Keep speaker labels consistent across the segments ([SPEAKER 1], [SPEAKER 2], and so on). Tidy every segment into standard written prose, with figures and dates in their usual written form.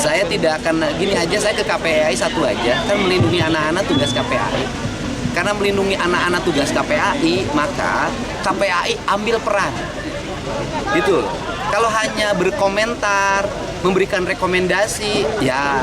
[SPEAKER 1] Saya tidak akan gini aja, saya ke KPAI satu aja, kan melindungi anak-anak tugas KPAI. Karena melindungi anak-anak tugas KPAI, maka KPAI ambil peran. Gitu. Kalau hanya berkomentar, memberikan rekomendasi, ya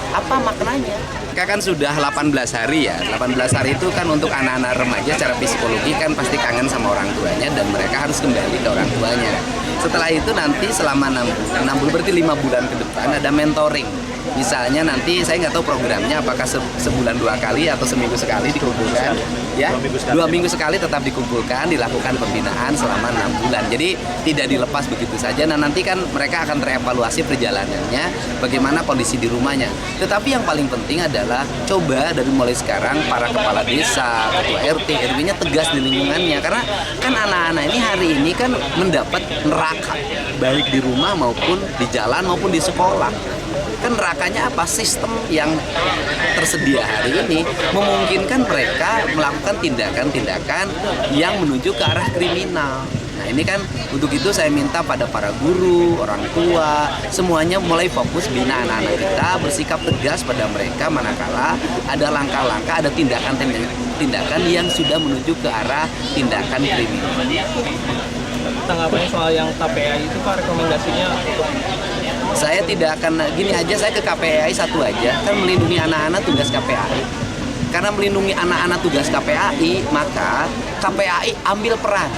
[SPEAKER 1] apa maknanya? Mereka kan sudah 18 hari ya. 18 hari itu kan untuk anak-anak remaja secara psikologi kan pasti kangen sama orang tuanya dan mereka harus kembali ke orang tuanya. Setelah itu nanti selama 6 bulan, berarti 5 bulan ke depan ada mentoring. Misalnya nanti saya nggak tahu programnya apakah sebulan 2 kali atau seminggu sekali dikumpulkan, ya 2 minggu sekali tetap dikumpulkan, dilakukan pembinaan selama 6 bulan. Jadi tidak dilepas begitu saja. Nah nanti kan mereka akan terevaluasi perjalanannya, bagaimana kondisi di rumahnya. Tetapi yang paling penting adalah coba dari mulai sekarang para kepala desa, ketua RT, RW-nya tegas di lingkungannya, karena kan anak-anak ini hari ini kan mendapat neraka baik di rumah maupun di jalan maupun di sekolah. Kan nerakanya apa? Sistem yang tersedia hari ini memungkinkan mereka melakukan tindakan-tindakan yang menuju ke arah kriminal. Nah ini kan untuk itu saya minta pada para guru, orang tua, semuanya mulai fokus bina anak-anak kita, bersikap tegas pada mereka manakala ada langkah-langkah, ada tindakan yang sudah menuju ke arah tindakan kriminal.
[SPEAKER 2] Tanggapannya soal yang KPAI itu Pak, rekomendasinya?
[SPEAKER 1] Saya tidak akan gini aja, saya ke KPAI satu aja, kan melindungi anak-anak tugas KPAI. Karena melindungi anak-anak tugas KPAI, maka KPAI ambil peran.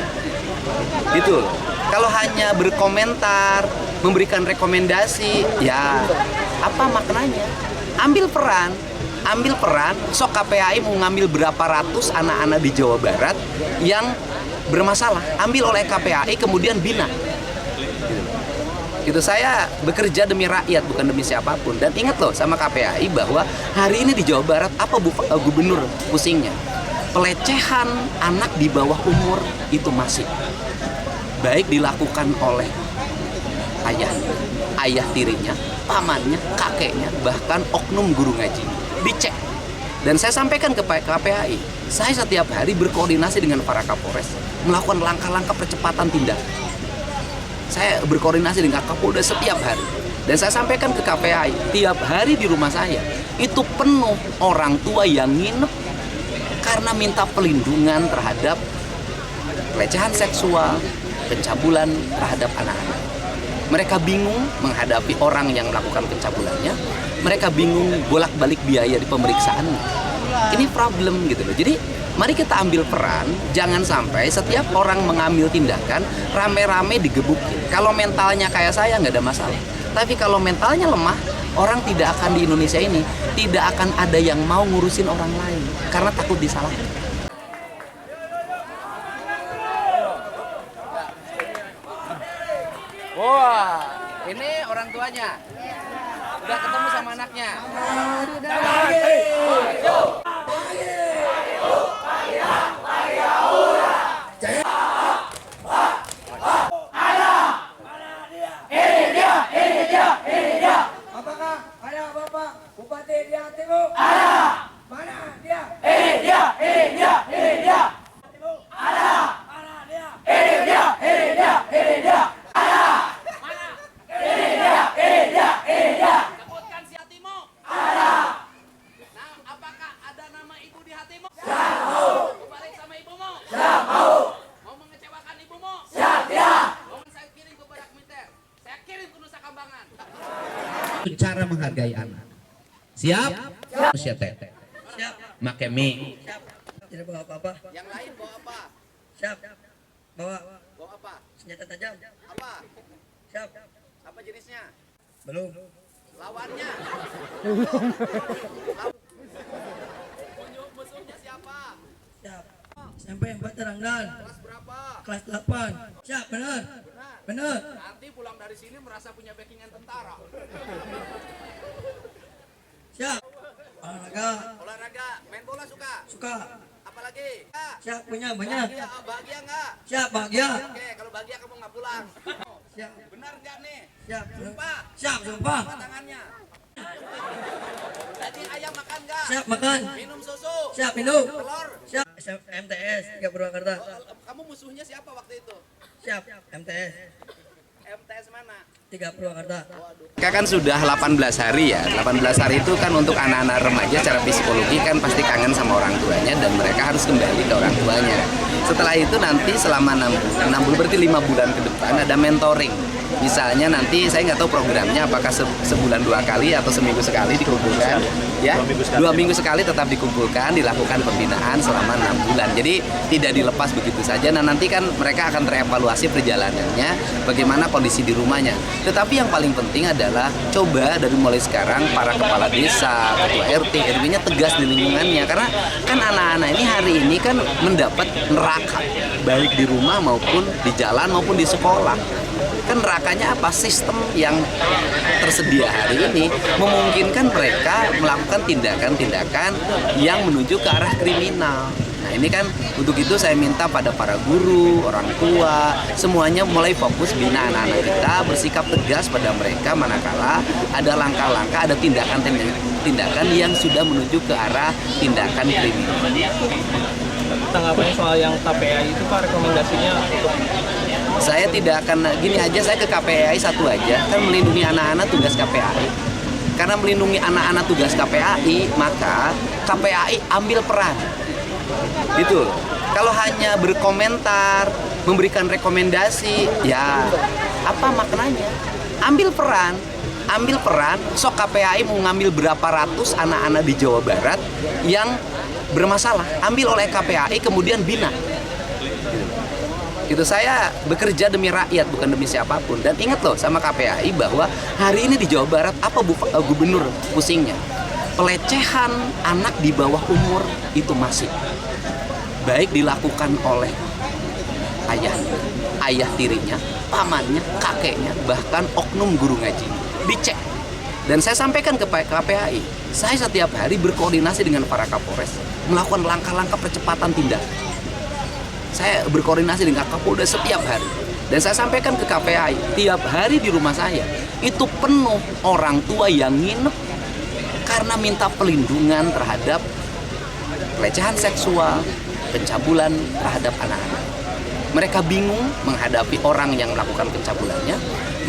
[SPEAKER 1] Gitu. Kalau hanya berkomentar, memberikan rekomendasi, ya apa maknanya? Ambil peran. Sok KPAI mau ngambil berapa ratus anak-anak di Jawa Barat yang bermasalah, ambil oleh KPAI kemudian bina. Gitu, saya bekerja demi rakyat bukan demi siapapun. Dan ingat loh sama KPAI bahwa hari ini di Jawa Barat apa gubernur pusingnya? Pelecehan anak di bawah umur itu masih baik dilakukan oleh ayahnya, ayah tirinya, pamannya, kakeknya, bahkan oknum guru ngaji. Dicek. Dan saya sampaikan ke KPAI, saya setiap hari berkoordinasi dengan para Kapolres melakukan langkah-langkah percepatan tindakan. Saya berkoordinasi dengan Kapolda setiap hari. Dan saya sampaikan ke KPAI, tiap hari di rumah saya itu penuh orang tua yang nginep karena minta pelindungan terhadap pelecehan seksual, pencabulan terhadap anak-anak. Mereka bingung menghadapi orang yang melakukan pencabulannya. Mereka bingung bolak-balik biaya di pemeriksaannya. Ini problem gitu loh. Jadi mari kita ambil peran, jangan sampai setiap orang mengambil tindakan rame-rame digebukin. Kalau mentalnya kayak saya nggak ada masalah. Tapi kalau mentalnya lemah, orang tidak akan di Indonesia ini tidak akan ada yang mau ngurusin orang lain karena takut disalahkan. Wah, ini orang tuanya. Udah ketemu sama anaknya.
[SPEAKER 3] Apakah ada Bapak Bupati di hatimu? Ada. Mana dia? Ini dia. Ada. Mana dia? Ini dia. Ada. Mana? Ini dia.
[SPEAKER 1] Sebutkan si hatimu.
[SPEAKER 3] Ada.
[SPEAKER 1] Nah, apakah ada nama ibu di hatimu?
[SPEAKER 3] Siap mau.
[SPEAKER 1] Balik sama ibumu.
[SPEAKER 3] Siap mau.
[SPEAKER 1] Mau mengecewakan ibumu?
[SPEAKER 3] Siap ya.
[SPEAKER 1] Mau saya kirim ke Barak Militer. Saya kirim ke Nusa Kambangan.
[SPEAKER 4] Cara menghargai anak. Siap? Siap.
[SPEAKER 3] Siap.
[SPEAKER 4] Make mie.
[SPEAKER 3] Siap. Tidak bawa apa-apa.
[SPEAKER 1] Yang lain bawa apa?
[SPEAKER 3] Siap. Bawa
[SPEAKER 1] Bawa apa?
[SPEAKER 3] senjata tajam.
[SPEAKER 1] Apa?
[SPEAKER 3] Siap.
[SPEAKER 1] Apa jenisnya?
[SPEAKER 3] Belum.
[SPEAKER 1] Lawannya. Musuhnya siapa?
[SPEAKER 3] Siap. Sampai yang teranggan.
[SPEAKER 1] Kelas berapa?
[SPEAKER 3] Kelas 8. Siap, benar. Benar.
[SPEAKER 1] Nanti pulang dari sini merasa punya backingan tentara.
[SPEAKER 3] Siap. Olahraga.
[SPEAKER 1] Olahraga, main bola suka?
[SPEAKER 3] Suka.
[SPEAKER 1] Apalagi?
[SPEAKER 3] Siap, punya banyak.
[SPEAKER 1] Bahagia nggak?
[SPEAKER 3] Siap, bahagia.
[SPEAKER 1] Oke, kalau bahagia kamu nggak pulang.
[SPEAKER 3] Siap.
[SPEAKER 1] Benar nggak nih?
[SPEAKER 3] Siap.
[SPEAKER 1] Sumpah.
[SPEAKER 3] Siap, sumpah.
[SPEAKER 1] Apa tangannya? Jadi ayam makan nggak?
[SPEAKER 3] Siap, makan.
[SPEAKER 1] Minum susu?
[SPEAKER 3] Siap, minum.
[SPEAKER 1] Telur?
[SPEAKER 3] Siap. Siap, MTS 3 Purwakarta.
[SPEAKER 1] Kamu musuhnya siapa waktu itu?
[SPEAKER 3] Siap, MTS.
[SPEAKER 1] MTS mana?
[SPEAKER 3] 3 Purwakarta.
[SPEAKER 1] Mereka kan sudah 18 hari ya. 18 hari itu kan untuk anak-anak remaja secara psikologi kan pasti kangen sama orang tuanya dan mereka harus kembali ke orang tuanya. Setelah itu nanti selama 6 bulan berarti 5 bulan ke depan ada mentoring. Misalnya nanti saya nggak tahu programnya apakah sebulan 2 kali atau seminggu sekali dikumpulkan ya. 2 minggu sekali tetap dikumpulkan, dilakukan pembinaan selama 6 bulan. Jadi tidak dilepas begitu saja. Nah nanti kan mereka akan terevaluasi perjalanannya, bagaimana kondisi di rumahnya. Tetapi yang paling penting adalah coba dari mulai sekarang para kepala desa, ketua RT, RW-nya tegas di lingkungannya. Karena kan anak-anak ini hari ini kan mendapat neraka, baik di rumah maupun di jalan maupun di sekolah. Kan nerakanya apa? Sistem yang tersedia hari ini memungkinkan mereka melakukan tindakan-tindakan yang menuju ke arah kriminal. Nah ini kan untuk itu saya minta pada para guru, orang tua, semuanya mulai fokus bina anak-anak kita, bersikap tegas pada mereka manakala ada langkah-langkah, ada tindakan yang sudah menuju ke arah tindakan kriminal.
[SPEAKER 2] Tanggapannya soal yang KPAI itu Pak, rekomendasinya untuk
[SPEAKER 1] Saya tidak akan, gini aja saya ke KPAI satu aja, kan melindungi anak-anak tugas KPAI. Karena melindungi anak-anak tugas KPAI, maka KPAI ambil peran. Gitu. Kalau hanya berkomentar, memberikan rekomendasi, ya apa maknanya? Ambil peran, sok KPAI mau ngambil berapa ratus anak-anak di Jawa Barat yang bermasalah, ambil oleh KPAI kemudian bina. Itu saya bekerja demi rakyat bukan demi siapapun. Dan ingat loh sama KPAI bahwa hari ini di Jawa Barat apa gubernur pusingnya? Pelecehan anak di bawah umur itu masih baik dilakukan oleh ayah tirinya, pamannya, kakeknya, bahkan oknum guru ngaji. Dicek. Dan saya sampaikan ke KPAI, saya setiap hari berkoordinasi dengan para Kapolres melakukan langkah-langkah percepatan tindakan. Saya berkoordinasi dengan Kapolda setiap hari. Dan saya sampaikan ke KPAI, tiap hari di rumah saya itu penuh orang tua yang nginep karena minta pelindungan terhadap pelecehan seksual, pencabulan terhadap anak-anak. Mereka bingung menghadapi orang yang melakukan pencabulannya.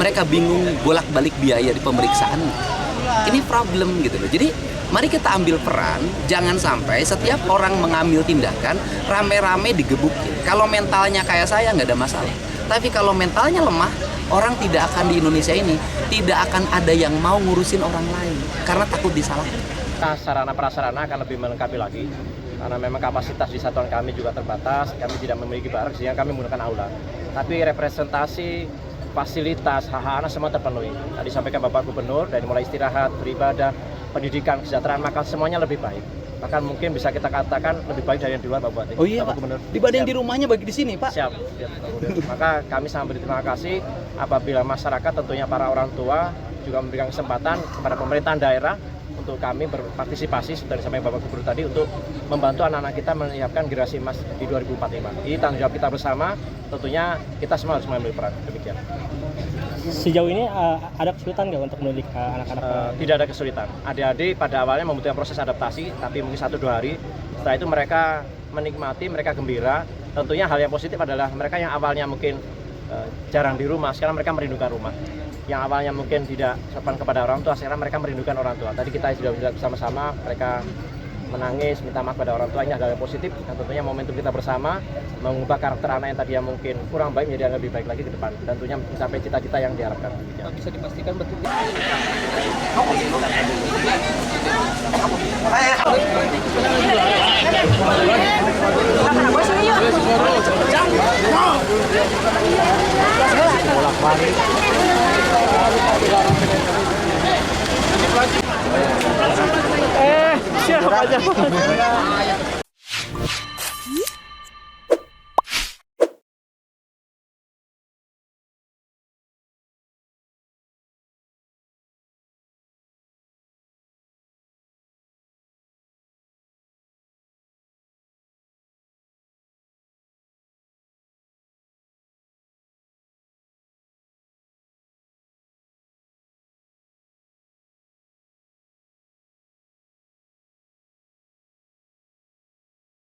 [SPEAKER 1] Mereka bingung bolak-balik biaya di pemeriksaan. Ini problem gitu loh. Jadi mari kita ambil peran, jangan sampai setiap orang mengambil tindakan rame-rame digebukin. Kalau mentalnya kayak saya nggak ada masalah. Tapi kalau mentalnya lemah, orang tidak akan di Indonesia ini tidak akan ada yang mau ngurusin orang lain karena takut disalahkan.
[SPEAKER 5] Sarana prasarana akan lebih melengkapi lagi karena memang kapasitas di satuan kami juga terbatas, kami tidak memiliki barak sehingga kami menggunakan aula. Tapi representasi, fasilitas, hak-hak anak semua terpenuhi. Tadi sampaikan Bapak Gubernur dari mulai istirahat, beribadah, pendidikan, kesejahteraan, maka semuanya lebih baik. Bahkan mungkin bisa kita katakan lebih baik dari yang di luar Pak Bupati.
[SPEAKER 1] Oh iya
[SPEAKER 5] Bapak
[SPEAKER 1] Pak,
[SPEAKER 5] Gubernur.
[SPEAKER 1] dibanding
[SPEAKER 5] Siap.
[SPEAKER 1] di rumahnya bagi di sini Pak.
[SPEAKER 5] Siap. Maka kami sangat berterima kasih apabila masyarakat tentunya para orang tua juga memberikan kesempatan kepada pemerintahan daerah untuk kami berpartisipasi seperti sampai Bapak Gubernur tadi untuk membantu anak-anak kita menyiapkan generasi emas di 2045. Ini tanggung jawab kita bersama, tentunya kita semua harus mengambil peran. Demikian.
[SPEAKER 6] Sejauh ini ada kesulitan nggak untuk mendidik anak-anak?
[SPEAKER 5] Tidak ada kesulitan. Adik-adik pada awalnya membutuhkan proses adaptasi, tapi mungkin 1-2 hari. Setelah itu mereka menikmati, mereka gembira. Tentunya hal yang positif adalah mereka yang awalnya mungkin jarang di rumah, sekarang mereka merindukan rumah. Yang awalnya mungkin tidak sopan kepada orang tua, sekarang mereka merindukan orang tua. Tadi kita sudah bersama-sama, mereka menangis, minta maaf pada orang tua. Ini adalah positif, dan tentunya momentum kita bersama mengubah karakter anak yang tadi yang mungkin kurang baik menjadi yang lebih baik lagi ke depan. Tentunya mencapai cita-cita yang diharapkan.
[SPEAKER 2] bisa dipastikan betul.
[SPEAKER 6] Siapa aja?